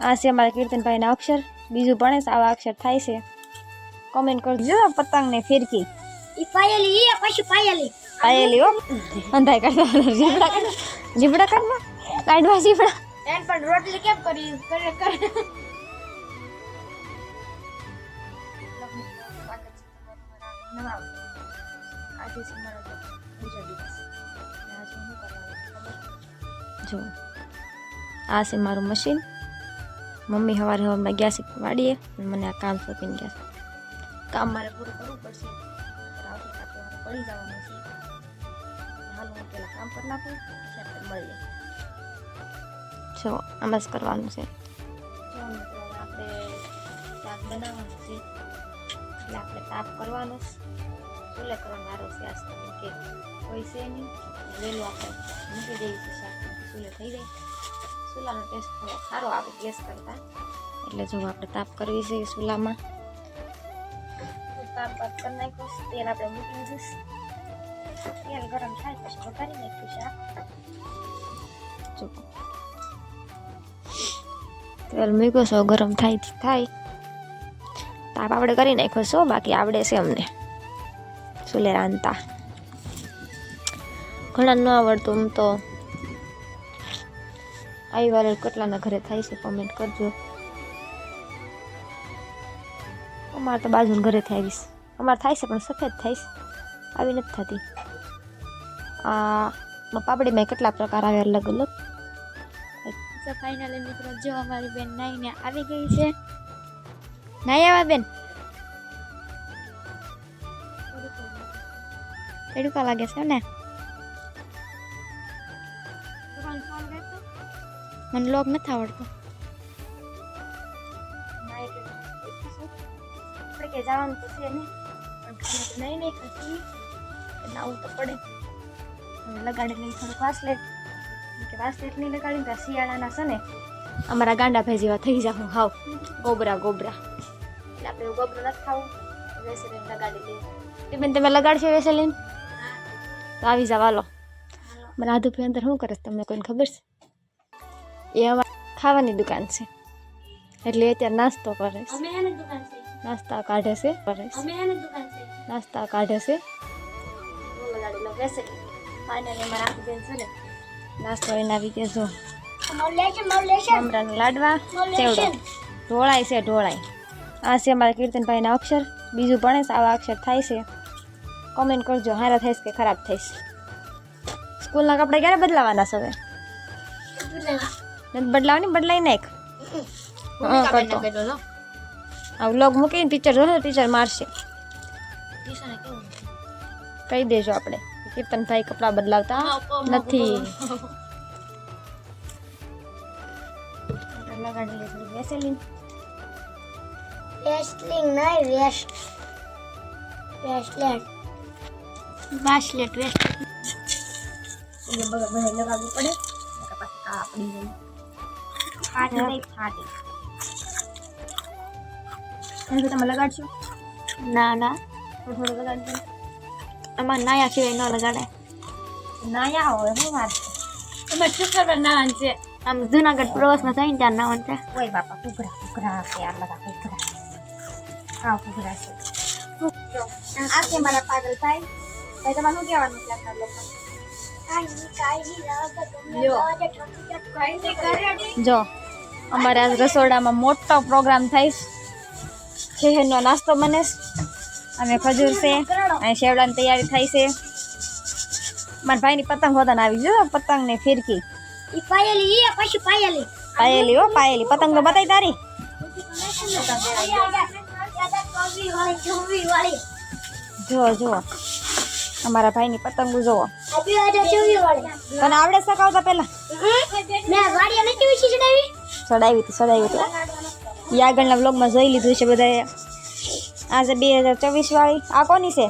આ છે અમારા કીર્તનભાઈના અક્ષર, બીજું ભણે છે આવા અક્ષર થાય છે. કોમેન્ટ કરજો પતંગને ફિરકી. ઈ પાયેલી ઈ પછી પાયેલી પાયેલી હો અંધાઈ કરતા જીબડા કરના કાઢવા જીબડા એન પણ રોટલી કેમ કરી કરે કરે જો આ છે મારું મશીન. મમ્મી સવારે સવારમાં ગયા છે વાડીએ, મને આ કામ સોંપીને ગયા છે. કામ મારે પૂરું કરવું પડશે, પડી જવાનું છે. હાલ હું પેલા કામ કરી નાખું, પછી મળીએ. જો આમ જ કરવાનું છે. આપણે શાક બનાવવાનું છે એટલે આપણે તાપ કરવાનો ચૂલે કરવાનો વારો છે. આજ કે કોઈ છે નહીં, વહેલું આપણે મૂકી દઈએ છીએ શાક ચૂલે થઈ જાય. ચૂલાનો ટેસ્ટ થોડો સારો આવે ગેસ કરતાં, એટલે જો આપણે તાપ કરવી છે ચૂલામાં. તાપ કરી નાખ્યું, તેલ આપણે મૂકી દીધું. તેલ ગરમ થાય પછી વઘારી નાખ્યું શાક. જો તેલ મૂક્યો છો, ગરમ થાય તાપ આપણે કરી નાખ્યો છો. બાકી આવડે છે અમને ચૂલે રાંધતા. ઘણા ન આવડતું આમ તો. આવી વાર કેટલાના ઘરે થાય છે કોમેન્ટ કરજો. અમારે તો બાજુના ઘરેથી આવીશ. અમારે થાય છે પણ સફેદ થાય છે, આવી નથી થતી. આ પાપડીમાં કેટલા પ્રકાર આવે અલગ અલગ. તો ફાઇનલી મિત્રો જો અમારી બેન નાઈને આવી ગઈ છે. નાઈ આવા બેન તડકા લાગે છે ને. મને લોગ નથી આવડતો. આપણે કે જવાનું તો છે નહીં, પણ નહીં ખસી એટલે આવું તો પડે. લગાડી લઈ થોડુંક વાસલેટ કે વાસલેટ નહીં લગાડીને ત્યાં શિયાળાના છે ને અમારા ગાંડા ભાઈ જેવા થઈ જાઉં હાવ ગોબરા એટલે આપણે એવું ગોબરું નથી ખાવું. વેસલીન લગાડી લઈએ. એ બેન તમે લગાડશો વેસલીન તો આવી જાવ. હાલો મારા આધુભાઈ અંદર શું કરે તમને કોઈને ખબર છે? એ અમારી ખાવાની દુકાન છે એટલે અત્યારે નાસ્તો કરે છે. નાસ્તા કાઢે છે નાસ્તા કાઢે છે. લગાડી લો વેસલીન. ફાઇનલી મારા આધુબેન છે ને નાસ્તો એને આવી ગયા. જો મમરાના લાડવા, ચેવડો, ઢોળાઈ છે ઢોળાઈ. આ છે અમારા કીર્તનભાઈના અક્ષર, બીજું ભણે છે આવા અક્ષર થાય છે. કોમેન્ટ કરજો સારા થાય કે ખરાબ થાય છે. સ્કૂલના કપડા ક્યારે બદલાવાના છે હવે? નથી બદલાવાની, બદલાઈ નાખ. કરતો આ વ્લોગ મૂકીને ટીચર જોશે, ટીચર મારશે. કહી દેજો આપણે કીર્તનભાઈ કપડા બદલાવતા નથી. લગાડી લીધું વેસલીન. વેસ્ટલિંગ નહીં બાસલેટ વેસ્ટ એટલે બધા લગાવવું પડે. પાછી આપણી ગઈ ફાટી. તમે લગાડશો? ના થોડું લગાડજો. અમારે નાયા સિવાય ન લગાડે. નાયા હોય શું વાત છે? અમારે છોકરા નાવાનું છે. આમ જુનાગઢ પ્રવાસમાં જાય ને ત્યાં નાવાનું છે. ઓય બાપા કુકરા છે આ બધા કુકરા. હા કુકરા છે. આ છે મારા પાગલ ભાઈ. ભાઈ તમારે શું કહેવાનું છે આપણા લોકો? જો અમારે આજ રસોડામાં મોટો પ્રોગ્રામ થાય છે. શહેરનો નાસ્તો બને છે. અને ખજૂર છે અને શેવડાની તૈયારી થાય છે. મારા ભાઈની પતંગ હોદાને આવી જો પતંગ ને ફિરકી. ઈ પાયેલી ઈ પછી પાયેલી હો પાયેલી પતંગ તો બતાવી તારી. જો અમારા ભાઈની પતંગો જોવો. તને આવડે સકાવતા પેલા? ચડાવી હતી. એ આગળના વ્લોગમાં જોઈ લીધું છે બધાએ. આજે 2024 વાળી. આ કોની છે?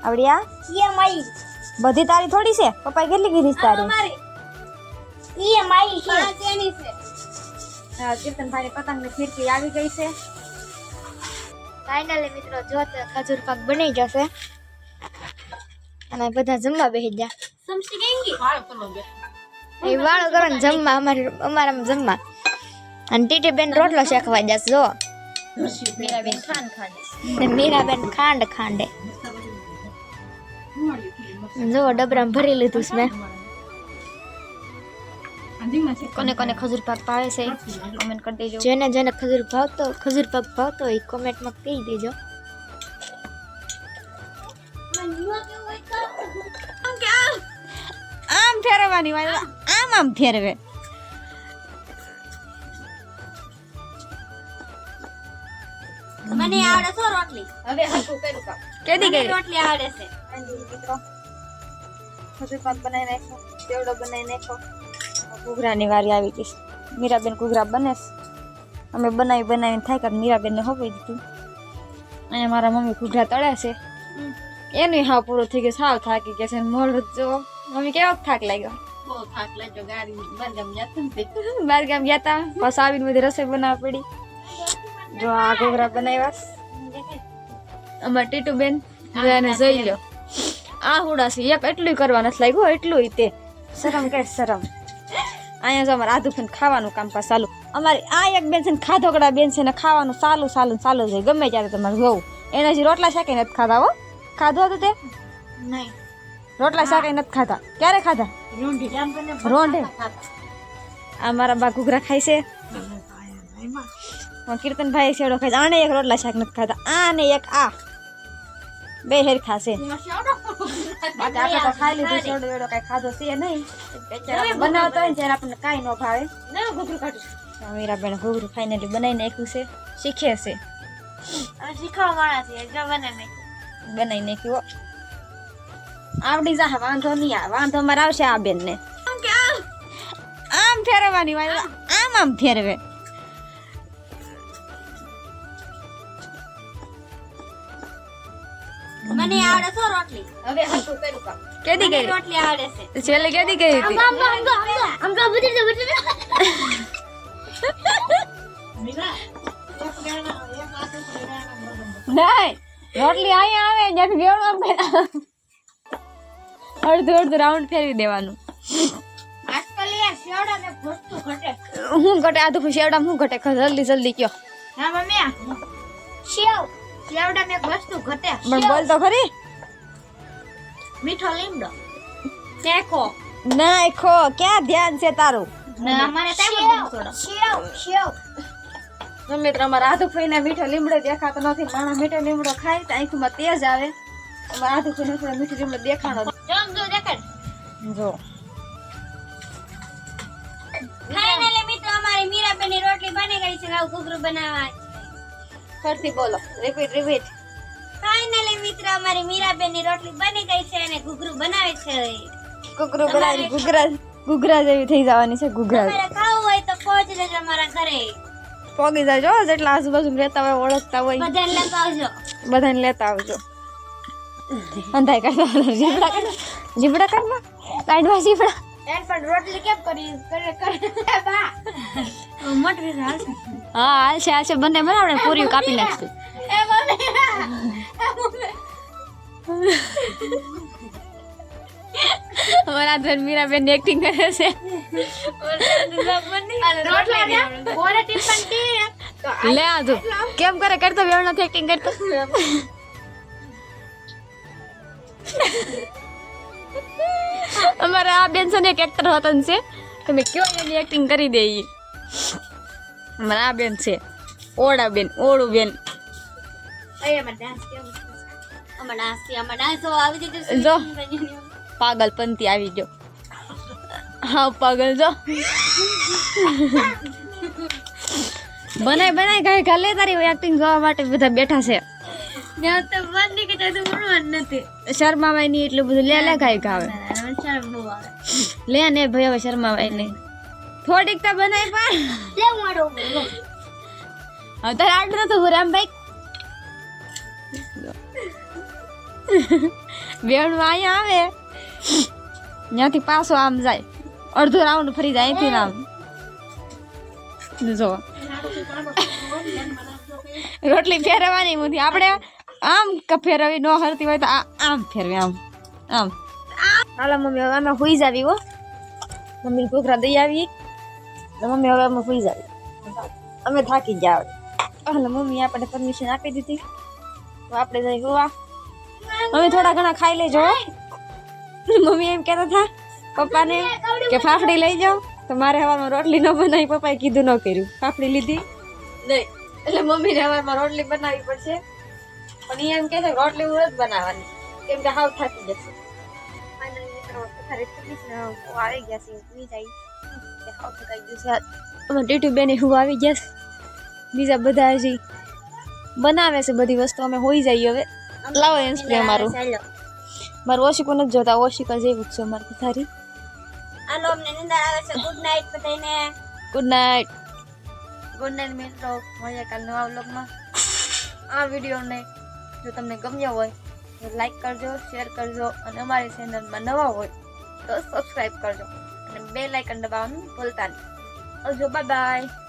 આવડી આ બધી તારી થોડી છે? પપ્પાએ કેટલી કીધી તારી? કીર્તનભાઈ પતંગ ની ફિરકી આવી ગઈ છે. ફાઇનલી મિત્રો જો તો ખજૂર પાક બની જશે અને બધા જમવા બેસી ગયા. એ વાળો કરો ને જમવા અમારામાં જમવા. અને ટીટી બેન રોટલો શેકવા જશે જો મીરાબેન ખાંડ ખાંડે ને મીરાબેન ખાંડ ખાંડે જો ડબરામાં ભરી લીધું છે મેં કોને કોને ખજૂર પાક ભાવે છે કમેન્ટ કરી દેજો જેને જેને ખજૂર પાક ભાવતો હોય કોમેન્ટમાં કહી દેજો આમ ફેરવવાની વાત આમ આમ ફેરવે મને આવડે છે રોટલી હવે હરખું કર્યું કામ કેદી કરી રોટલી આવડે છે મિત્રો ખજૂર પાક બનાવી નાખ્યો સેવડો બનાવી નાખ્યો ઘૂઘરાની વારી આવી ગઈ મીરાબેન ઘૂઘરા બને અમે બનાવીને થાય કે મીરાબેનને હોપાઈ દીધું અહીંયા મારા મમ્મી ઘૂઘરા તળે છે એનું હા પૂરું થઈ ગયું સાવ થાકી ગયા છે મોર જો મમ્મી કેવો થાક લાગ્યો બહુ થાક લાગ્યો ગાડી બારગામ ગયા હતા બસ આવીને બધી રસોઈ બનાવવા પડી જો આ ઘૂઘરા બનાવ્યા અમારા ટીટુબેન જો એને જોઈ લો આ હુડા છે એક એટલું કરવા નથી લાગ્યું એટલું તે શરમ કે શરમ અહીંયા જો અમારે આધું ખાવાનું કામ પાસ ચાલુ અમારી આ એક બેન છે ને ખાધોકડા બેન છે ને ખાવાનું ચાલુ છે ગમે ત્યારે તમારે જોવું એને હજી રોટલા શાકે નથી ખાધા હો ખાધો હતું તે નહીં રોટલા શાકે નથી ખાધા ક્યારે ખાધા રોંઢે આ મારા બા ઘૂઘરા ખાય છે કીર્તનભાઈ શેવડો ખાય છે આને એક રોટલા શાક નથી ખાધા આ ને એક આ બે હેર ખાશે બાકી આપણે તો ખાઈ લીધું શેવડો એવડો કઈ ખાધો છે નહીં બનાવતો હોય ને ત્યારે આપણને કાંઈ ન ભાવે મીરાબેન ઘૂઘરું ફાઇનલી બનાવી નાખ્યું છે શીખે છે શીખવા વાળા છે જો બને નહીં બનાવી નાખ્યું આવડી જા વાંધો નહીં આવે વાંધો અમારે આવશે આ બેન ને આમ ફેરવવાની વાત આમ ફેરવે મને આવડે છે રોટલી હવે હરખું કર્યું કામ કેદી કરી રોટલી આવડે છે છેલ્લે કેદી કરી હતી નહીં રોટલી અહીંયા આવે જ્યાંથી બેવડું અડધું રાઉન્ડ ફેરવી દેવાનું હું ઘટે આધું શેવડા હું ઘટે જલ્દી કયો હા મમ્મી શેવડા મેં વસ્તુ ઘટે પણ બોલ તો ખરી મીઠો લીમડો શેકો નાખો ક્યાં ધ્યાન છે તારું અમારે મિત્ર અમારા આધુ ફઈને મીઠો લીમડો દેખાતો નથી માણસ મીઠો લીમડો ખાય તો આંખમાં તેજ આવે અમારા આધુ ફઈને મીઠો લીમડો દેખાણો જો ફાઇનલી મિત્રો અમારી મીરાબેનની રોટલી બની ગઈ છે હવે ઘૂઘરું બનાવવા ફરીથી બોલો રિપીટ ફાઇનલી મિત્રો અમારી મીરાબેનની રોટલી બની ગઈ છે અને ઘૂઘરું બનાવે છે ઘૂઘરું બનાવી ઘૂઘરા જેવી થઈ જવાની છે ઘૂઘરા તમારે ખાવું હોય તો પહોંચી જજો અમારા ઘરે પોગી જાજો જેટલા આજુબાજુ રહેતા હોય ઓળખતા હોય બધાને લેતા આવજો બધાને લેતા આવજો અંધાઈ કાઢવા જીબડા કાઢવા જીબડા એન પણ રોટલી કેમ કરી કરે બા મોટરી હાલ હા હાલશે બંને બરાબર પૂરી કાપી નાખશું એ મમ્મી અમારા ધન મીરાબેન એક્ટિંગ કરે છે લે આજો કેમ કરે કરતો બેવ નથી એક્ટિંગ કરતો અમારા આ બેન છે ને એક એક્ટર હોતો છે તમે કયો એની એક્ટિંગ કરી દે અમારા આ બેન છે ઓળું બેન જો પાગલપંતી આવી ગયો હા પાગલ જો બનાય ઘા લે તારી એક્ટિંગ જોવા માટે બધા બેઠા છે શર્માવાય નહીં એટલું બધું લે ગાય ગાવે લે ને ભાઈ હવે શર્માવાય નહીં થોડીક તો બનાય પણ તારે આટલું નતું રામભાઈ બેણું અહીંયા આવે ત્યાંથી પાછો આમ જાય અડધો રાઉન્ડ ફરી જાય અહીંથી આમ જો રોટલી ફેરવવાની નથી આપણે આમ ફેરવી ન હરતી હોય તો આમ ફેરવી આમ હાલો મમ્મી હવે અમે સુઈ જાવી હો મમ્મી ઘૂઘરા દઈ આવી મમ્મી હવે અમે સુઈ જાવી અમે થાકી ગયા એટલે મમ્મી આપણને પરમિશન આપી દીધી તો આપણે જઈ હોવા અમે થોડા ઘણા ખાઈ લેજો મમ્મી એમ કહેતા હતા પપ્પાને કે ફાફડી લઈ જાઓ તો મારે હવામાં રોટલી ન બનાવી પપ્પાએ કીધું ન કર્યું ફાફડી લીધી નહીં એટલે મમ્મીને હવામાં રોટલી બનાવવી પડશે પણ એ એમ કહે છે રોટલી હું જ બનાવવાની કેમ કે હાવ થાકી જશે આવી ગયા છે સુઈ જાય હાવ થકાઈ ગયું છે અમે ટીટુ બેન હું આવી ગયા બીજા બધા હજી બનાવે છે બધી વસ્તુ અમે હોઈ જઈએ હવે લાવો એમ સ્પ્રે મારું મારું ઓશિકો નથી જોતા ઓશિકા જેવું જ છે મારી પથારી આલો અમને નિંદર આવે છે ગુડ નાઈટ બધાને ગુડ નાઇટ મિત્રો મળીએ કાલ નવા વ્લોગમાં આ વિડીયોને જો તમને ગમ્યો હોય તો લાઈક કરજો શેર કરજો અને અમારી ચેનલમાં નવા હોય તો સબસ્ક્રાઈબ કરજો અને બેલ આઇકન દબાવવાનું ભૂલતા નહીં આવજો બાય બાય